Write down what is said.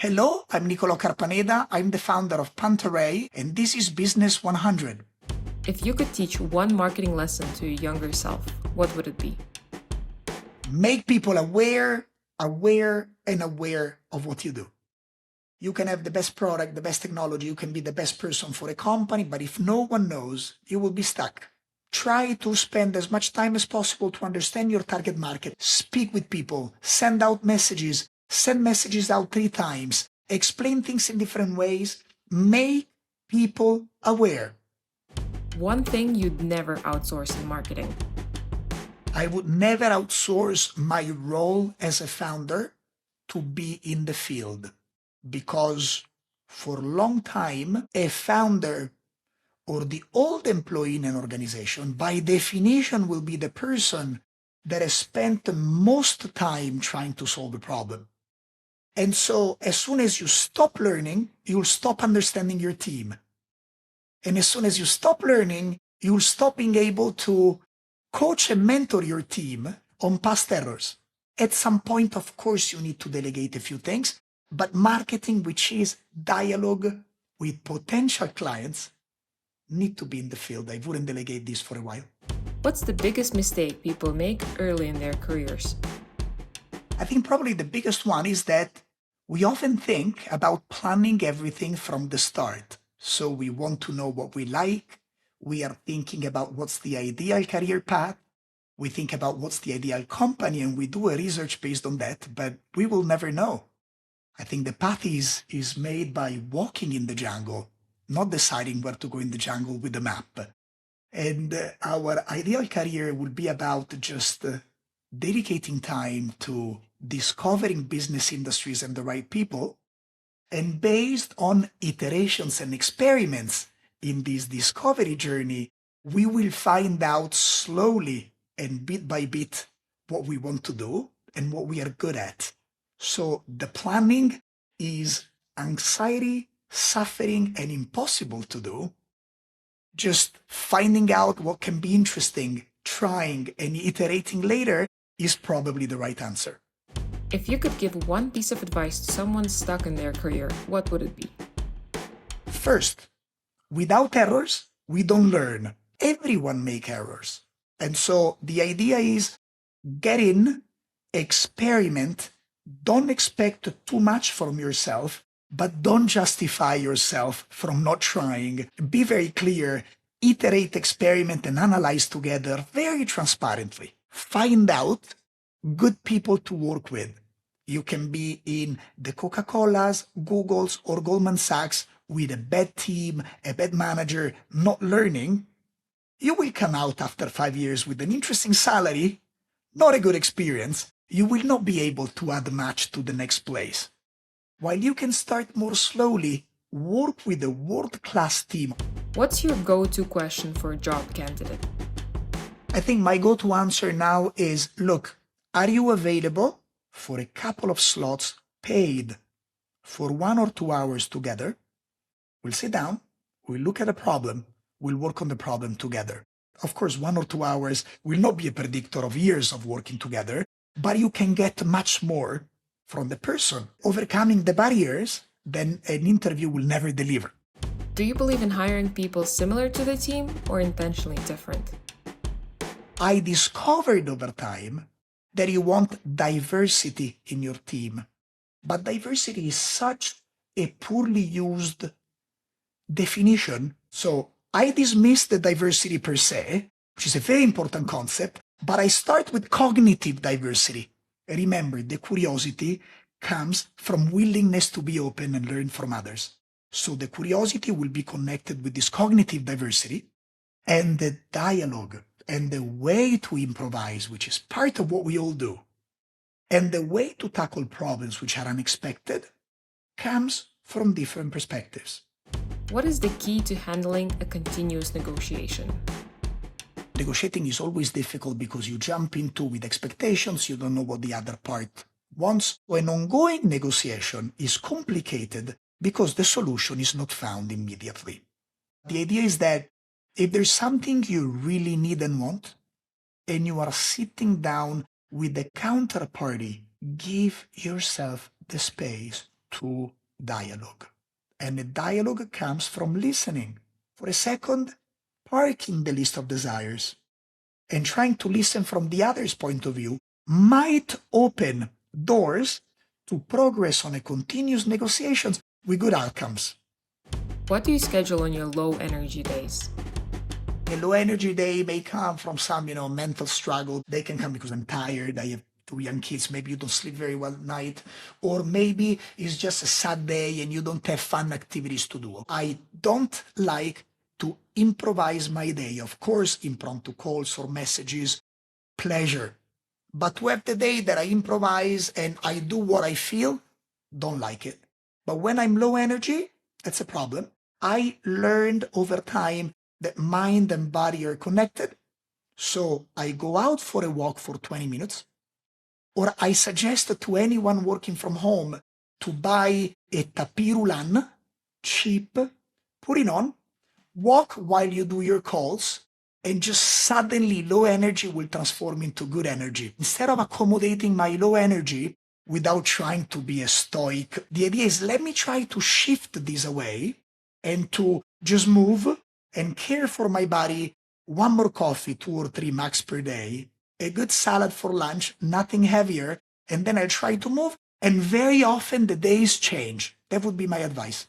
Hello, I'm Nicolò Carpaneda. I'm the founder of Pantar.ai, and this is Business 100. If you could teach one marketing lesson to your younger self, what would it be? Make people aware of what you do. You can have the best product, the best technology, you can be the best person for a company, but if no one knows, you will be stuck. Try to spend as much time as possible to understand your target market. Speak with people, send out messages, send messages out 3 times, explain things in different ways, make people aware. One thing you'd never outsource in marketing. I would never outsource my role as a founder to be in the field, because for a long time, a founder or the old employee in an organization, by definition, will be the person that has spent the most time trying to solve a problem. And so as soon as you stop learning, you'll stop understanding your team. And as soon as you stop learning, you'll stop being able to coach and mentor your team on past errors. At some point, of course, you need to delegate a few things, but marketing, which is dialogue with potential clients, need to be in the field. I wouldn't delegate this for a while. What's the biggest mistake people make early in their careers? I think probably the biggest one is that we often think about planning everything from the start. So we want to know what we like. We are thinking about what's the ideal career path. We think about what's the ideal company, and we do a research based on that, but we will never know. I think the path is made by walking in the jungle, not deciding where to go in the jungle with a map. And our ideal career would be about just dedicating time to discovering business industries and the right people. And based on iterations and experiments in this discovery journey, we will find out slowly and bit by bit what we want to do and what we are good at. So the planning is anxiety, suffering, and impossible to do. Just finding out what can be interesting, trying and iterating later is probably the right answer. If you could give one piece of advice to someone stuck in their career, what would it be? First, without errors, we don't learn. Everyone makes errors. And so the idea is get in, experiment, don't expect too much from yourself, but don't justify yourself from not trying. Be very clear, iterate, experiment, and analyze together very transparently. Find out good people to work with. You can be in the Coca-Colas, Googles, or Goldman Sachs with a bad team, a bad manager, not learning. You will come out after 5 years with an interesting salary, not a good experience. You will not be able to add much to the next place. While you can start more slowly, work with a world-class team. What's your go-to question for a job candidate? I think my go-to answer now is, look, are you available for a couple of slots paid for 1 or 2 hours together? We'll sit down, we'll look at a problem, we'll work on the problem together. Of course, 1 or 2 hours will not be a predictor of years of working together, but you can get much more from the person. Overcoming the barriers, then an interview will never deliver. Do you believe in hiring people similar to the team or intentionally different? I discovered over time that you want diversity in your team, but diversity is such a poorly used definition. So I dismiss the diversity per se, which is a very important concept, but I start with cognitive diversity. Remember, the curiosity comes from willingness to be open and learn from others. So the curiosity will be connected with this cognitive diversity, and the dialogue and the way to improvise, which is part of what we all do, and the way to tackle problems which are unexpected, comes from different perspectives. What is the key to handling a continuous negotiation? Negotiating is always difficult because you jump into with expectations, you don't know what the other part wants. An ongoing negotiation is complicated because the solution is not found immediately. The idea is that if there's something you really need and want, and you are sitting down with the counterparty, give yourself the space to dialogue. And a dialogue comes from listening. For a second, parking the list of desires and trying to listen from the other's point of view might open doors to progress on a continuous negotiations with good outcomes. What do you schedule on your low energy days? A low energy day may come from some, mental struggle. They can come because I'm tired. I have 2 young kids. Maybe you don't sleep very well at night. Or maybe it's just a sad day and you don't have fun activities to do. I don't like to improvise my day. Of course, impromptu calls or messages, pleasure. But to have the day that I improvise and I do what I feel, don't like it. But when I'm low energy, that's a problem. I learned over time that mind and body are connected. So I go out for a walk for 20 minutes, or I suggest to anyone working from home to buy a tapis roulant, cheap, put it on, walk while you do your calls, and just suddenly low energy will transform into good energy. Instead of accommodating my low energy without trying to be a stoic, the idea is let me try to shift this away and to just move and care for my body. 1 more coffee, 2 or 3 max per day, a good salad for lunch, nothing heavier, and then I'll try to move. And very often the days change. That would be my advice.